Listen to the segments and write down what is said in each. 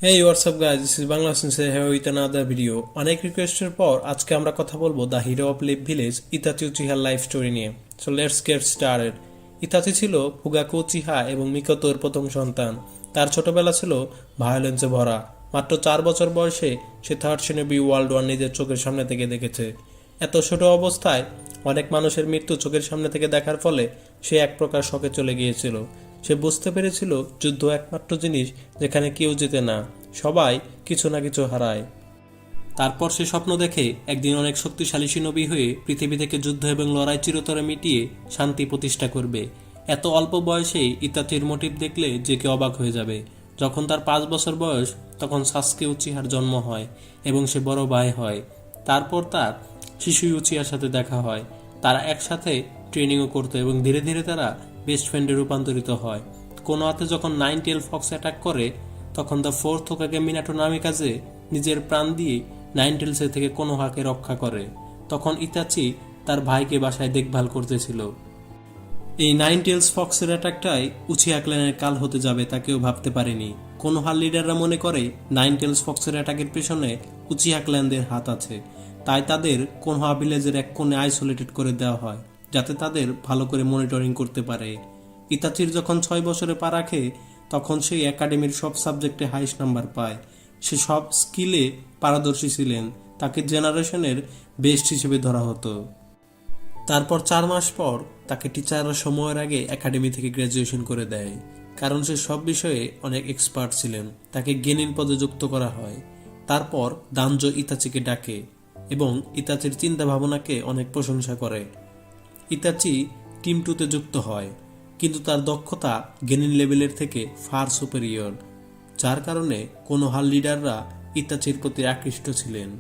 Hey, what's up guys? This is Bangla Sensei here with another video. অনেক রিকোয়েস্টের পর আজকে আমরা কথা বলবো the hero of leaf village Itachi উচিহার লাইফ স্টোরি নিয়ে। So let's get started. Itachi ছিল ফুগাকু উচিহা এবং মিকোতোর প্রথম সন্তান। তার ছোটবেলা ছিল ভায়োলেন্সে ভরা। মাত্র 4 বছর বয়সে সে থার্ড শ্রেণী ওয়ার্ল্ড ওয়ার নিজের চোখের সামনে থেকে দেখেছে। এত ছোট অবস্থায় অনেক মানুষের মৃত্যু চোখের সামনে থেকে দেখার ফলে সে এক প্রকার শকে চলে গিয়েছিল। সে বুঝতে পেরেছিল যুদ্ধ একমাত্র জিনিস যেখানে কেউ জেতে না, সবাই কিছু না কিছু হারায়। তারপর সে স্বপ্ন দেখে একদিন অনেক শক্তিশালী শিনবি হয়ে পৃথিবী থেকে যুদ্ধ এবং লড়াই চিরতরে মিটিয়ে শান্তি প্রতিষ্ঠা করবে। এত অল্প বয়সেই ইতাচির মোটিভ দেখলে যে কেউ অবাক হয়ে যাবে। যখন তার 5 বছর বয়স তখন সাসকে উচিহার জন্ম হয় এবং সে বড় ভাই হয়। তারপর তার শিশুই উচিহার সাথে দেখা হয়। তারা একসাথে ট্রেনিংও করতো এবং ধীরে ধীরে তারা বেস্ট ফ্রেন্ডে রূপান্তরিত হয়। কোনো হাতে যখন নাইন টেল ফক্স অ্যাটাক করে তখন দ্য ফোর্থ হোকাগে মিনাটো নামিকাজে নিজের প্রাণ দিয়ে নাইন টেলসের থেকে কোনোহাকে রক্ষা করে। তখন ইতাচি তার ভাইকে বাসায় দেখভাল করতেছিল। এই নাইন টেলস ফক্সের অ্যাটাকটাই উচিহা ক্ল্যানের কাল হতে যাবে তা কেউ ভাবতে পারেনি। কোনোহার লিডাররা মনে করে নাইন টেলস ফক্সের অ্যাটাকের পেছনে উচিহা ক্ল্যানদের হাত আছে, তাই তাদের কোনোহা ভিলেজের এক কোণে আইসোলেটেড করে দেওয়া হয় যাতে তাদের ভালো করে মনিটরিং করতে পারে। ইতাচির যখন 6 বছরে পা রাখে তখন সেই একাডেমির সব সাবজেক্টে হাইস্ট নাম্বার পায়। সে সব স্কিলে পারদর্শী ছিলেন, তাকে জেনারেশনের বেস্ট হিসেবে ধরা হতো। তারপর 4 মাস পর তাকে টিচাররা সময়ের আগে একাডেমি থেকে গ্র্যাজুয়েশন করে দেয়, কারণ সে সব বিষয়ে অনেক এক্সপার্ট ছিলেন। তাকে গেনিন পদে যুক্ত করা হয়। তারপর দানজো ইতাচিকে ডাকে এবং ইতাচির চিন্তা ভাবনাকে অনেক প্রশংসা করে। ইতাচি টিম 2-তে যুক্ত হয়, কিন্তু তার দক্ষতা গেনিন লেভেলের থেকে ফার সুপেরিয়র, যার কারণে কোনোহার লিডাররা ইতাচির প্রতি আকৃষ্ট ছিলেন,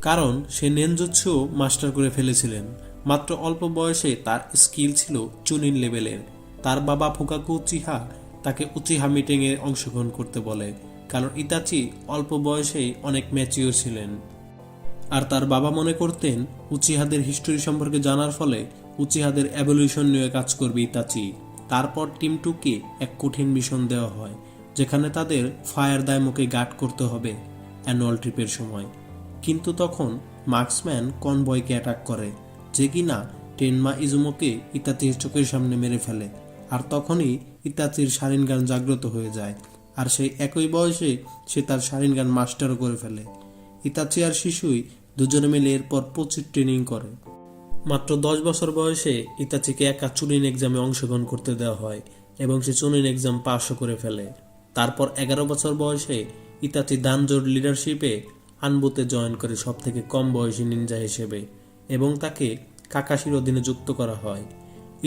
কারণ সে নেনজুৎসু মাস্টার করে ফেলেছিলেন। মাত্র অল্প বয়সে তার স্কিল ছিল চুনিন লেভেলের। তার বাবা ফুকাকু উচিহা তাকে উচিহা মিটিংয়ে অংশগ্রহণ করতে বলে, কারণ ইতাচি অল্প বয়সেই অনেক ম্যাচিওর ছিলেন। আর তার বাবা মনে করতেন উচিহাদের হিস্টোরি সম্পর্কে জানার ফলে উচিহাদের এভলিউশন নিয়ে কাজ করবে ইতাচি। তারপর টিম 2-কে এক কঠিন মিশন দেওয়া হয়, যেখানে তাদের ফায়ার দাইমোকে গার্ড করতে হবে অ্যানুয়াল ট্রিপের সময়। কিন্তু তখন মার্কসম্যান কনভয়কে অ্যাটাক করে, যে কিনা টেনমা ইজুমোকে ইতাচির চোখের সামনে মেরে ফেলে। আর তখনই ইতাচির শারিনগান জাগ্রত হয়ে যায়, আর সেই একই বয়সে সে তার শারিনগান মাস্টারও করে ফেলে। ইতাচি আর শিশুই দুজনে মিলে এরপর প্রচুর ট্রেনিং করে। মাত্র 10 বছর বয়সে ইতাচিকে একা চুনিন এক্সামে অংশগ্রহণ করতে দেওয়া হয় এবং সে চুনিন এক্সাম পাশও করে ফেলে। তারপর 11 বছর বয়সে ইতাচি দানজোর লিডারশিপে আনবুতে জয়েন করে সব থেকে কম বয়সী নিনজা হিসেবে, এবং তাকে কাকাশির অধীনে যুক্ত করা হয়।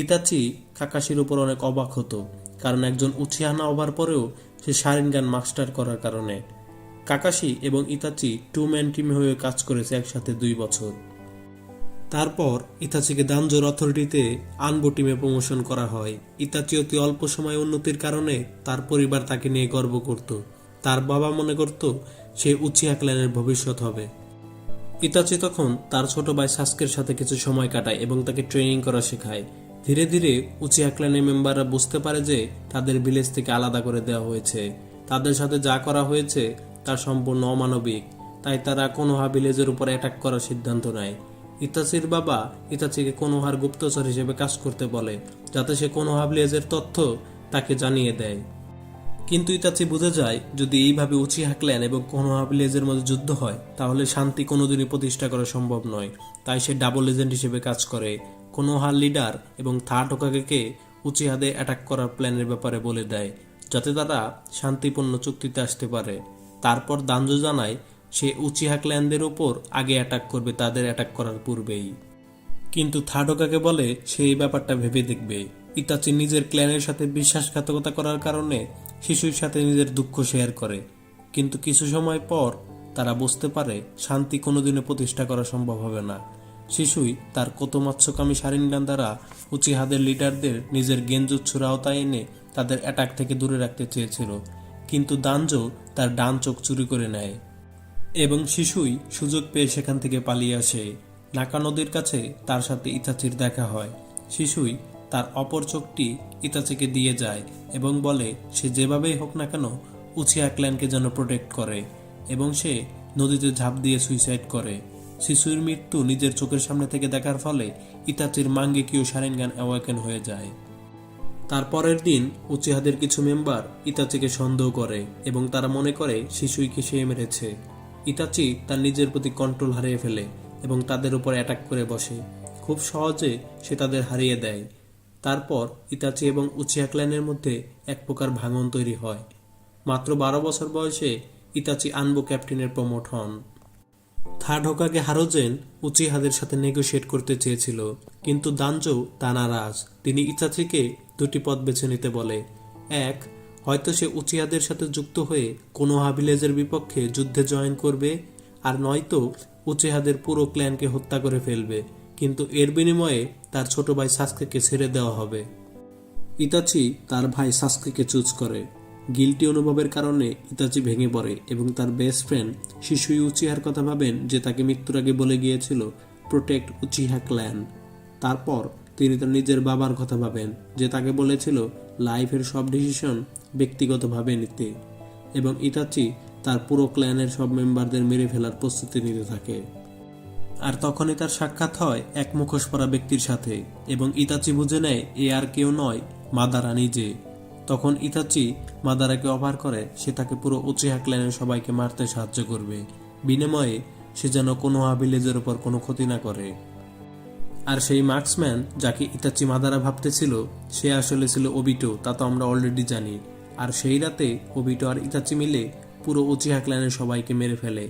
ইতাচি কাকাশির উপর অনেক অবাক হতো, কারণ একজন উচিহা না হবার পরেও সে শারিনগান মাস্টার করার কারণে। কাকাশি এবং ইতাচি 2 ম্যান টিমে হয়ে কাজ করেছে একসাথে 2 বছর। তারপর ইতাচিকে দানজোর অথরিটিতে আনবো টিমে প্রমোশন করা হয়। ইতাচি অতি অল্প সময় উন্নতির কারণে তার পরিবার তাকে নিয়ে গর্ব করত। তার বাবা মনে করত সে উচিহা ক্ল্যানের ভবিষ্যৎ হবে। ইতাচি তখন তার ছোট ভাই সাস্কের সাথে কিছু সময় কাটায় এবং তাকে ট্রেনিং করা শেখায়। ধীরে ধীরে উচিহা ক্ল্যানের মেম্বাররা বুঝতে পারে যে তাদের ভিলেজ থেকে আলাদা করে দেওয়া হয়েছে, তাদের সাথে যা করা হয়েছে তা সম্পূর্ণ অমানবিক। তাই তারা কোনোহা ভিলেজের উপর অ্যাটাক করার সিদ্ধান্ত নেয়। ইতাচির বাবা ইতাচিকে কোনোহার গুপ্তচর হিসেবে কাজ করতে বলে, যাতে সে কোনোহা ভিলেজের তথ্য তাকে জানিয়ে দেয়। কিন্তু ইতাচি বুঝে যায় যদি এইভাবে উচিহা ক্ল্যান এবং কোনোহা ভিলেজের মধ্যে যুদ্ধ হয় তাহলে শান্তি কোনোদিনই প্রতিষ্ঠা করা সম্ভব নয়। তাই সে ডাবল এজেন্ট হিসেবে কাজ করে। কোনোহার লিডার এবং থার্ড হোকাগেকে উচিহাদের অ্যাটাক করার প্ল্যানের ব্যাপারে বলে দেয়, যাতে তারা শান্তিপূর্ণ চুক্তিতে আসতে পারে। তারপর দানজো জানায় সে উচিহা ক্ল্যানদের উপর আগে অ্যাটাক করবে তাদের অ্যাটাক করার পূর্বেই। কিন্তু থার্ড হোকাগে বলে সে এই ব্যাপারটা ভেবে দেখবে। ইতাচি নিজের ক্ল্যানের সাথে বিশ্বাসঘাতকতা করার কারণে শিশুর সাথে নিজের দুঃখ শেয়ার করে, কিন্তু কিছু সময় পর তারা বুঝতে পারে শান্তি কোনোদিনও প্রতিষ্ঠা করা সম্ভব হবে না। শিশুই তার কোতোমাৎসুকামি শারিনগান দ্বারা উচিহাদের লিডারদের নিজের গেনজুৎসুর আওতায় এনে তাদের অ্যাটাক থেকে দূরে রাখতে চেয়েছিল, কিন্তু দানজো তার ডান চোখ চুরি করে নেয় এবং শিশুই সুযোগ পেয়ে সেখান থেকে পালিয়ে আসে। নাকা নদীর কাছে তার সাথে ইতাচির দেখা হয়। শিশুই তার অপর চোখটি ইতাচিকে দিয়ে যায় এবং বলে সে যেভাবেই হোক না কেন উচিহা ক্ল্যানকে যেন প্রোটেক্ট করে এবং সে নদীতে ঝাঁপ দিয়ে সুইসাইড করে। শিশুর মৃত্যু নিজের চোখের সামনে থেকে দেখার ফলে ইতাচির মাঙ্গেকিও শারিনগান অ্যাওয়াকেন হয়ে যায়। তারপরের দিন উচিহাদের কিছু মেম্বার ইতাচিকে সন্দেহ করে এবং তারা মনে করে শিশুইকে সে মেরেছে। ইতাচি তার নিজের প্রতি কন্ট্রোল হারিয়ে ফেলে এবং তাদের উপর অ্যাটাক করে বসে। খুব সহজে সে তাদের হারিয়ে দেয়। তারপর ইতাচি এবং উচিহা ক্ল্যানের মধ্যে এক প্রকার ভাঙন তৈরি হয়। মাত্র 12 বছর বয়সে ইতাচি আনবো ক্যাপ্টেনের প্রমোট হন। থার্ড হোকাগে হারোজেন উচিহাদের সাথে নেগোশিয়েট করতে চেয়েছিল, কিন্তু দানজো তা নারাজ। তিনি ইতাচিকে দুটি পথ বেছে নিতে বলে। এক, হয়তো সে উচিহাদের সাথে যুক্ত হয়ে কোনোহা ভিলেজের বিপক্ষে যুদ্ধে জয়েন করবে, আর নয়তো উচিহাদের পুরো ক্ল্যানকে হত্যা করে ফেলবে, কিন্তু এর বিনিময়ে তার ছোট ভাই সাসকেকে ছেড়ে দেওয়া হবে। ইতাচি তার ভাই সাসকেকে চুজ করে। গিল্টি অনুভবের কারণে ইতাচি ভেঙে পড়ে এবং তার বেস্ট ফ্রেন্ড শিশুই উচিহার কথা ভাবেন, যে তাকে মৃত্যুর আগে বলে গিয়েছিল প্রোটেক্ট উচিহা ক্ল্যান। তারপর তিনি তার নিজের বাবার কথা ভাবেন, যে তাকে বলেছিল লাইফের সব ডিসিশন ব্যক্তিগতভাবে নিতে, এবং ইতাচি তার পুরো ক্ল্যানের সব মেম্বারদের মেরে ফেলার প্রস্তুতি নিতে থাকে। আর তখনই তার সাক্ষাৎ হয় এক মুখোশ পরা ব্যক্তির সাথে এবং ইতাচি বুঝে নেয় এ আর কেউ নয়, মাদারা নিজে। তখন ইতাচি মাদারাকে অফার করে সে তাকে পুরো উচিহা ক্ল্যানের সবাইকে মারতে সাহায্য করবে, বিনিময়ে সে যেন কোনোহা ভিলেজের উপর কোনো ক্ষতি না করে। আর সেই মার্কসম্যান যাকে ইতাচি মাদারা ভাবতেছিল, সে আসলে ছিল ওবিটো, তা তো আমরা অলরেডি জানি। আর সেই রাতে ওবিটো আর ইতাচি মিলে পুরো উচিহা ক্ল্যানের সবাইকে মেরে ফেলে।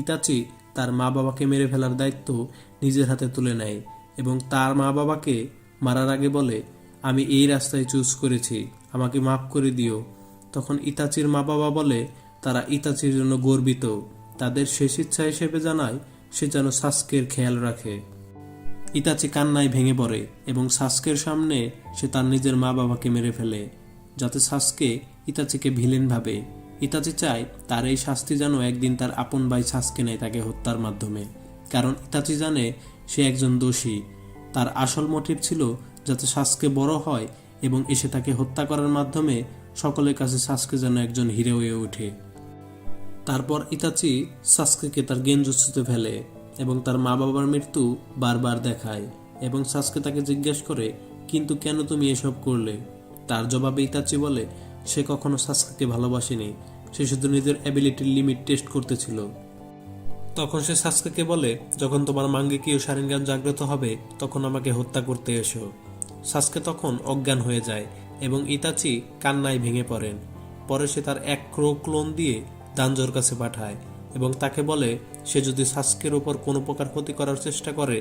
ইতাচি তার মা বাবাকে মেরে ফেলার দায়িত্ব নিজের হাতে তুলে নেয় এবং তার মা বাবাকে মারার আগে বলে, আমি এই রাস্তায় চুজ করেছি, আমাকে মাফ করে দিও। তখন ইতাচির মা বাবা বলে তারা ইতাচির জন্য গর্বিত, তাদের শেষ ইচ্ছা হিসেবে জানায় সে যেন সাসকের খেয়াল রাখে। ইতাচি কান্নায় ভেঙে পড়ে এবং সাসকের সামনে সে তার নিজের মা বাবাকে মেরে ফেলে, যাতে সাসকে ইতাচিকে ভিলেন ভাবে। ইতাচি চায় তার এই শাস্তি যেন একদিন তার আপন ভাই সাসকে নেয় তাকে হত্যার মাধ্যমে, কারণ ইতাচি জানে সে একজন দোষী। তার আসল মোটিভ ছিল যাতে সাসকে বড় হয় এবং এসে তাকে হত্যা করার মাধ্যমে সকলের কাছে সাসকে যেন একজন হিরো হয়ে ওঠে। তারপর ইতাচি সাসকেকে তার গেনজুৎসুতে ফেলে এবং তার মা বাবার মৃত্যু বারবার দেখায় এবং সাসকে তাকে জিজ্ঞেস করে, কিন্তু কেন তুমি এসব করলে? তার জবাবে ইতাচি বলে সে কখনো সাসকেকে ভালোবাসেনি, সে শুধু নিজের অ্যাবিলিটির লিমিট টেস্ট করতেছিল। তখন সে সাসকেকে বলে, যখন তোমার মাঙ্গেকিও শারিনগান জাগ্রত হবে তখন আমাকে হত্যা করতে এসো। সাসকে তখন অজ্ঞান হয়ে যায় এবং ইতাচি কান্নায় ভেঙে পড়েন। পরে সে তার এক ক্লোন দিয়ে দানজোর কাছে পাঠায় এবং তাকে বলে সে যদি সাসকের উপর কোনো প্রকার ক্ষতি করার চেষ্টা করে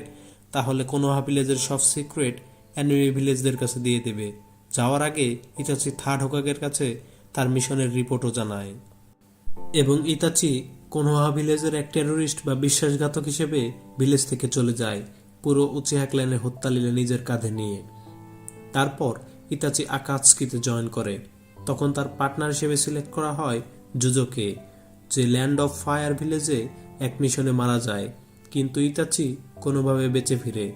তাহলে কোনোহা ভিলেজের সব সিক্রেট অ্যানিমে ভিলেজদের কাছে দিয়ে দেবে। যাওয়ার আগে ইতাচি থার্ড হোকাগের কাছে তার মিশনের রিপোর্টও জানায় এবং ইতাচি কোনোহা ভিলেজের এক টেরোরিস্ট বা বিশ্বাসঘাতক হিসেবে ভিলেজ থেকে চলে যায়, পুরো উচিহা ক্ল্যানের হত্যালীলা নিজের কাঁধে নিয়ে। তারপর ইতাচি আকাতসুকিতে জয়েন করে। তখন তার পার্টনার হিসেবে সিলেক্ট করা হয় জুজোকে, যে ল্যান্ড অফ ফায়ার ভিলেজে এক মিশনে মারা যায়, কিন্তু ইতাচি কোনোভাবে বেঁচে ফিরে।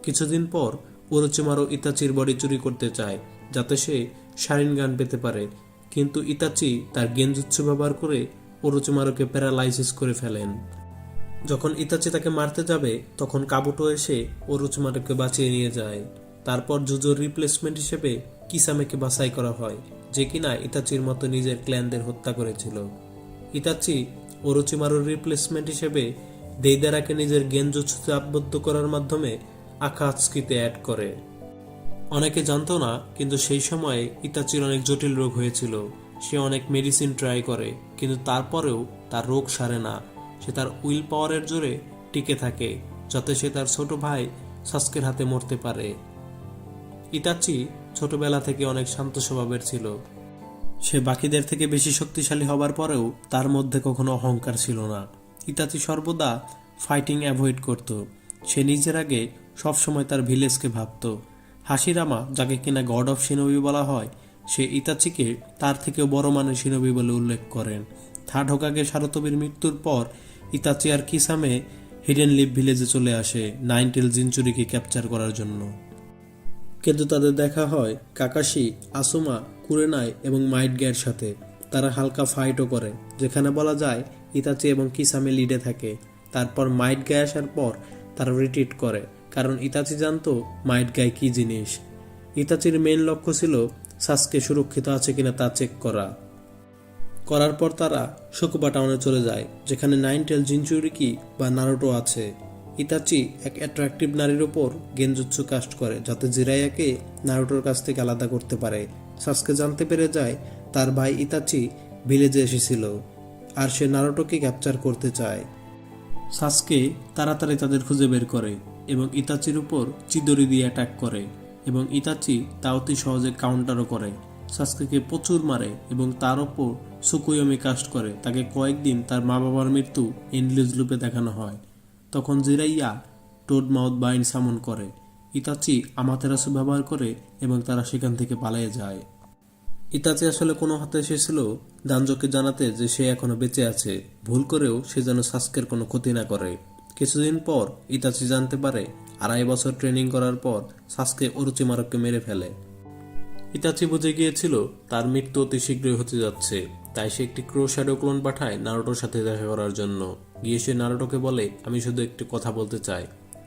কিছুদিন পর ওরোচিমারু ইতাচির বডি চুরি করতে চায় যাতে সে শারিনগান পেতে পারে, কিন্তু ইতাচি তার গেনজুৎসু ব্যবহার করে ওরোচিমারুকে প্যারালাইসিস করে ফেলেন। যখন ইতাচি তাকে মারতে যাবে তখন কাবুটো এসে ওরোচিমারুকে বাঁচিয়ে নিয়ে যায়। তারপর জুজোর রিপ্লেসমেন্ট হিসেবে কিসামেকে বাছাই করা হয়, যে কিনা ইতাচির মতো নিজের ক্ল্যানদের হত্যা করেছিল। ইতাচি ওরোচিমারুর রিপ্লেসমেন্ট হিসেবে দেইদারাকে নিজের গেনজুৎসুতে আবদ্ধ করার মাধ্যমে আকাতসুকিতে অ্যাড করে। অনেকে জানতো না, কিন্তু সেই সময়ে ইতাচির অনেক জটিল রোগ হয়েছিল। সে অনেক মেডিসিন ট্রাই করে, কিন্তু তারপরেও তার রোগ সারে না। সে তার উইল পাওয়ারের জোরে টিকে থাকে যাতে সে তার ছোট ভাই সাসকের হাতে মরতে পারে। ইতাচি ছোটবেলা থেকে অনেক শান্ত স্বভাবের ছিল। সে বাকিদের থেকে বেশি শক্তিশালী হবার পরেও তার মধ্যে কখনো অহংকার ছিল না। ইতাচি সর্বদা ফাইটিং অ্যাভয়েড করত। সে নিজের আগে সবসময় তার ভিলেজকে ভাবত। হাসিরামা, যাকে কিনা গড অফ শিনোবি বলা হয়, সে ইতাচিকে তার থেকেও বড় মানের শিনোবি বলে উল্লেখ করেন। থার্ড হোকাগে সারতোবির মৃত্যুর পর ইতাচি আর কিসামে হিডেন লিভ ভিলেজে চলে আসে নাইনটেল জিনচুরিকে ক্যাপচার করার জন্য। কিন্তু তাদের দেখা হয় কাকাশি, আসুমা, কুরেনাই এবং মাইট গ্যার সাথে। তারা হালকা ফাইটও করে, যেখানে বলা যায় ইতাচি এবং কিসামি লিডে থাকে। তারপর মাইট গায়ে আসার পর তারা রিট্রিট করে, কারণ ইতাচি জানতো মাইট গায়ে কি জিনিস। ইতাচির মেইন লক্ষ্য ছিল সাসকে সুরক্ষিত আছে কিনা তা চেক করার পর তারা শকুবা টাউনে চলে যায়, যেখানে নাইনটেল জিনচুরিকি বা নারুটো আছে। ইতাচি এক অ্যাট্রাকটিভ নারীর উপর গেনজুৎসু কাস্ট করে, যাতে জিরাইয়াকে নারুটোর কাছ থেকে আলাদা করতে পারে। সাসকে জানতে পেরে যায় তার ভাই ইতাচি ভিলেজে এসেছিল, আর সে নারুটোকে ক্যাপচার করতে চায়। সাসকে তাড়াতাড়ি তাদের খুঁজে বের করে এবং ইতাচির উপর চিদরি দিয়ে অ্যাটাক করে, এবং ইতাচি তা অতি সহজে কাউন্টারও করে। সাসকেকে প্রচুর মারে এবং তার ওপর সুকুয়োমি কাস্ট করে। তাকে কয়েকদিন তার মা বাবার মৃত্যু এন্ডলেস লুপে দেখানো হয়। তখন জিরাইয়া টোড মাউথ বাইন্ড সামন করে। ইতাচি আমাতেরাসু ব্যবহার করে এবং তারা সেখান থেকে পালিয়ে যায়। ইতাচি আসলে কোনো হাতে এসেছিল দানজোকে জানাতে যে সে এখনো বেঁচে আছে, ভুল করেও সে যেন সাসকের কোনো ক্ষতি না করে। কিছুদিন পর ইতাচি জানতে পারে 2.5 বছর ট্রেনিং করার পর সাসকে ওরোচিমারুকে মেরে ফেলে। ইতাচি বুঝে গিয়েছিল তার মৃত্যু অতি শীঘ্রই হতে যাচ্ছে, তাই সে একটি ক্রো শ্যাডো ক্লোন পাঠায় নারুটোর সাথে দেখা করার জন্য। গিয়ে সে নারুটোকে বলে, আমি শুধু একটি কথা বলতে চাই।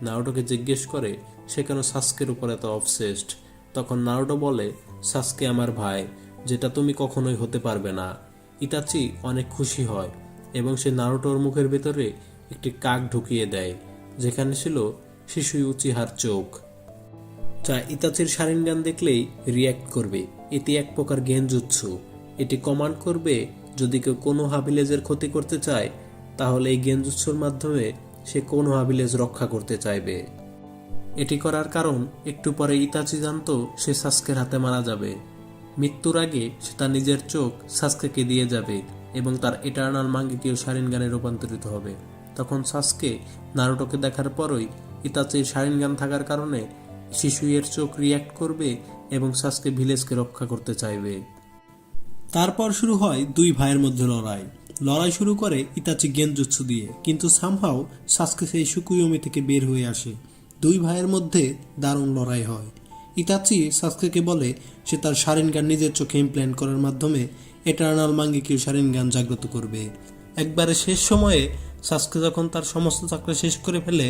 নারুটোকে জিজ্ঞেস করে সে কেন সাসকের উপর এত অবসেসড। তখন নারুটো বলে, সাসকে আমার ভাই, যেটা তুমি কখনোই হতে পারবে না। ইতাচি অনেক খুশি হয় এবং সে নারুটোর মুখের ভেতরে একটি কাক ঢুকিয়ে দেয়, যেখানে ছিল শিশুই উচিহার চোখ, যা ইতাচির শারিনগান দেখলেই রিয়্যাক্ট করবে। এটি এক প্রকার গেনজুৎসু। এটি কমান্ড করবে যদি কেউ কোনোহা ভিলেজের ক্ষতি করতে চায়, তাহলে এই গেনজুৎসুর মাধ্যমে সে কোনোহা ভিলেজ রক্ষা করতে চাইবে। এটি করার কারণ একটু পরে ইতাচি জানতো সে সাসকের হাতে মারা যাবে। মৃত্যুর আগে সে তার নিজের চোখ সাসকেকে দিয়ে যাবে এবং তার ইটারনাল মাঙ্গেকীয় শারিনগানে রূপান্তরিত হবে। তখন সাসকে নারুটোকে দেখার পরই ইতাচির শারিনগান থাকার কারণে শিশুয়ের চোখ রিয়্যাক্ট করবে এবং সাসকে ভিলেজকে রক্ষা করতে চাইবে। তারপর শুরু হয় দুই ভাইয়ের মধ্যে লড়াই শুরু করে ইতাচি গেনজুৎসু দিয়ে, কিন্তু সামহাও সাসকে সেই সুকুয়োমি থেকে বের হয়ে আসে। দুই ভাইয়ের মধ্যে দারুণ লড়াই হয়। ইতাচি সাসকেকে বলে সে তার শারিনগান নিজের চোখে ইমপ্ল্যান্ট করার মাধ্যমে এটারনাল মাঙ্গেকীয় শারিনগান জাগ্রত করবে। একবারে শেষ সময়ে সাসকে যখন তার সমস্ত চাকরি শেষ করে ফেলে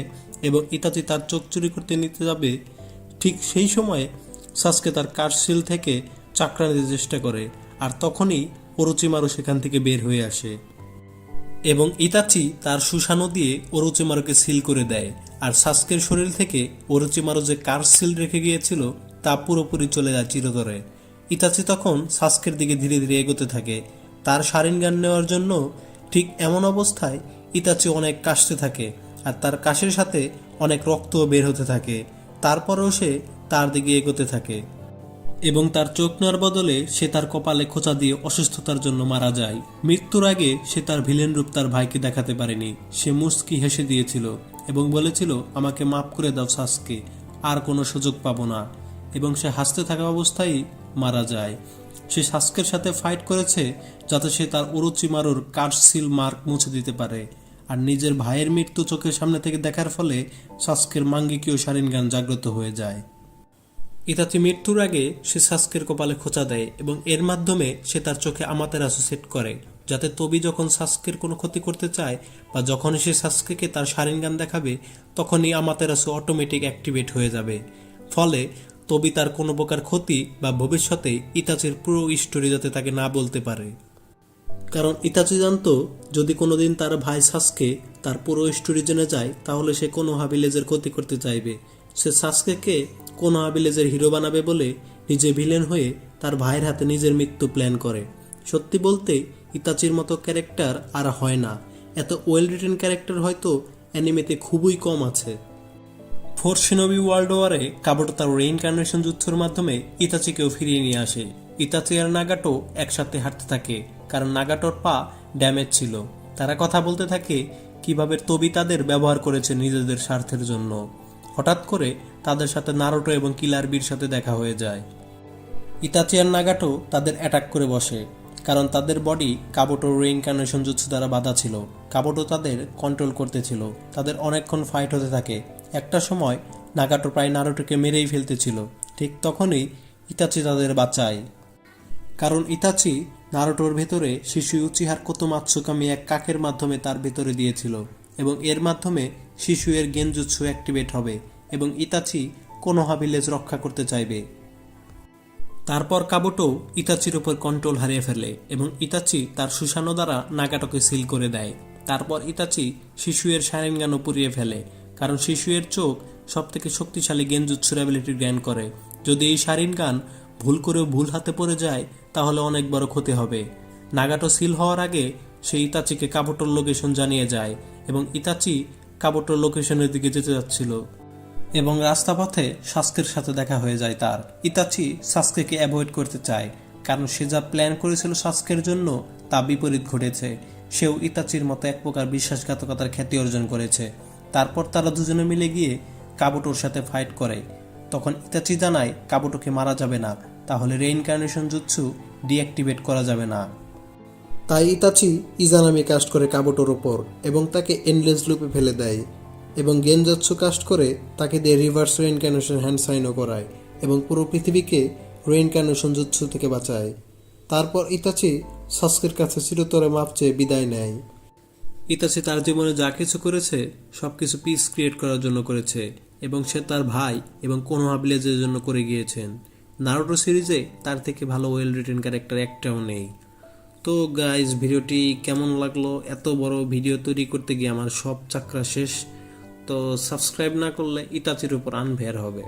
এবং ইতাচি তার চোখ চুরি করতে নিতে যাবে, ঠিক সেই সময়ে সাসকে তার কার্সিল থেকে চাকরা নিতে চেষ্টা করে, আর তখনই ওরোচিমারু সেখান থেকে বের হয়ে আসে এবং ইতাচি তার সুশানো দিয়ে ওরোচিমারুকে সিল করে দেয়। আর সাসকের শরীর থেকে ওরোচিমারু যে কার্সিল রেখে গিয়েছিল তা পুরোপুরি চলে যায় চিরতরে। ইতাচি তখন সাসকের দিকে ধীরে ধীরে এগোতে থাকে তার শারিনগান নেওয়ার জন্য। ঠিক এমন অবস্থায় ইতাচি অনেক কাশতে থাকে, আর তার কাশের সাথে অনেক রক্তও বের হতে থাকে। তারপরেও সে তার দিকে এগোতে থাকে এবং তার চোখ নেওয়ার বদলে সে তার কপালে খোঁচা দিয়ে অসুস্থতার জন্য মারা যায়। মৃত্যুর আগে সে তার ভিলেন রূপ তার ভাইকে দেখাতে পারেনি। সে মুস্কি হেসে দিয়েছিল এবং বলেছিল, আমাকে মাফ করে দাও সাসকে, আর কোনো সুযোগ পাবো না। এবং সে হাসতে থাকা অবস্থায় মারা যায়। সে সাসকের সাথে ফাইট করেছে যাতে সে তার ওরোচিমারুর কার্সিল মার্ক মুছে দিতে পারে, আর নিজের ভাইয়ের মৃত্যু চোখের সামনে থেকে দেখার ফলে সাসকের মাঙ্গেকীয় শারিনগান জাগ্রত হয়ে যায়। ইতাচি মৃত্যুর আগে সে সাসকের কপালে খোঁচা দেয় এবং এর মাধ্যমে সে তার চোখে আমাতেরাসু সেট করে, যাতে তবি যখন সাসকের কোনো ক্ষতি করতে চায় বা যখন সে সাসকেকে তার শারিনগান দেখাবে, তখনই আমাতেরাসু অটোমেটিক অ্যাক্টিভেট হয়ে যাবে। ফলে তবি তার কোনো প্রকার ক্ষতি বা ভবিষ্যতে ইতাচির পুরো স্টোরি যাতে তাকে না বলতে পারে। কারণ ইতাচি জানতো যদি কোনোদিন তার ভাই সাসকে তার পুরো স্টোরি জেনে যায়, তাহলে সে কোনোহা ভিলেজের ক্ষতি করতে চাইবে। সে সাসকেকে কোনোহা ভিলেজের হিরো বানাবে বলে নিজে ভিলেন হয়ে তার ভাইয়ের হাতে নিজের মৃত্যু প্ল্যান করে। সত্যি বলতে ইতাচির মতো ক্যারেক্টার আর হয় না। এত ওয়েল রিটেন ক্যারেক্টার হয়তো অ্যানিমেতে খুবই কম আছে। ফোর্থ শিনোবি ওয়ার্ল্ড ওয়ারে কাবুটো তার রেইনকার্নেশন যুদ্ধের মাধ্যমে ইতাচিকেও ফিরিয়ে নিয়ে আসে। ইতাচি আর নাগাটো একসাথে হাঁটতে থাকে, কারণ নাগাটোর পা ড্যামেজ ছিল। তারা কথা বলতে থাকে কিভাবে তবি তাদের ব্যবহার করেছে নিজেদের স্বার্থের জন্য। হঠাৎ করে তাদের সাথে নারুটো এবং কিলার বির সাথে দেখা হয়ে যায়। ইতাচি আর নাগাটো তাদের অ্যাটাক করে বসে, কারণ তাদের বডি কাবুটোর রেইনকার্নেশন জুৎসু দ্বারা বাধা ছিল। কাবুটো তাদের কন্ট্রোল করতেছিল। তাদের অনেকক্ষণ ফাইট হতে থাকে। একটা সময় নাগাটো প্রায় নারুটোকে মেরেই ফেলতেছিল। ঠিক তখনই ইতাচি তাদের বাঁচায়, কারণ ইতাচি নারুটোর ভেতরে শিশুই উচিহার কোতোমাৎসুকামি এক কাকের মাধ্যমে তার ভেতরে দিয়েছিল এবং এর মাধ্যমে শিশুয়ের গেনজুৎসু অ্যাক্টিভেট হবে এবং ইতাচি কোনোহা ভিলেজ রক্ষা করতে চাইবে। তারপর কাবুটো ইতাচির উপর কন্ট্রোল হারিয়ে ফেলে এবং ইতাচি তার সুসানো দ্বারা নাগাটোকে সিল করে দেয়। তারপর ইতাচি শিশুয়ের শারিনগানও পুড়িয়ে ফেলে, কারণ শিশুয়ের চোখ সবথেকে শক্তিশালী গেনজুৎসুর অ্যাবিলিটি জ্ঞান করে। যদি এই শারিনগান ভুল করেও ভুল হাতে পড়ে যায় তাহলে অনেক বড় ক্ষতি হবে। নাগাটো সিল হওয়ার আগে সে ইতাচিকে কাবুটোর লোকেশন জানিয়ে যায় এবং ইতাচি কাবুটোর লোকেশনের দিকে যেতে যাচ্ছিল এবং রাস্তাপথে সাস্কের সাথে দেখা হয়ে যায় তার। ইতাচি সাস্কেকে অ্যাভয়েড করতে চায়, কারণ সে যা প্ল্যান করেছিল সাস্কের জন্য তা বিপরীত ঘটেছে। সেও ইতাচির মতো এক প্রকার বিশ্বাসঘাতকতার খ্যাতি অর্জন করেছে। তারপর তারা দুজনে মিলে গিয়ে কাবুটোর সাথে ফাইট করে। তখন ইতাচি জানায় কাবুটোকে মারা যাবে না, তাহলে রেইনকার্নেশন জুৎসু ডিঅ্যাক্টিভেট করা যাবে না। তাই ইতাচি ইজানামি কাস্ট করে কাবুটোর ওপর এবং তাকে এন্ডলেস লুপে ফেলে দেয় এবং গেনজাৎসু কাস্ট করে তাকে দিয়ে রিভার্স রেইনকার্নেশন হ্যান্ড সাইনও করায় এবং পুরো পৃথিবীকে রেইনকার্নেশন জুৎসু থেকে বাঁচায়। তারপর ইতাচি সাস্কের কাছে চিরতরে মাপ চেয়ে বিদায় নেয়। ইতাচি তার জীবনে যা কিছু করেছে সবকিছু পিস ক্রিয়েট করার জন্য করেছে এবং সে তার ভাই এবং কোনোহা ভিলেজের জন্য করে গিয়েছেন। নারুটো সিরিজে তার থেকে ভালো ওয়েল রিটেন ক্যারেক্টার একটাও নেই। তো গাইজ, ভিডিওটি কেমন লাগলো? এত বড় ভিডিও তৈরি করতে গিয়ে আমার সব চাকরা শেষ। তো সাবস্ক্রাইব না করলে ইতাচির উপর আনফেয়ার হবে।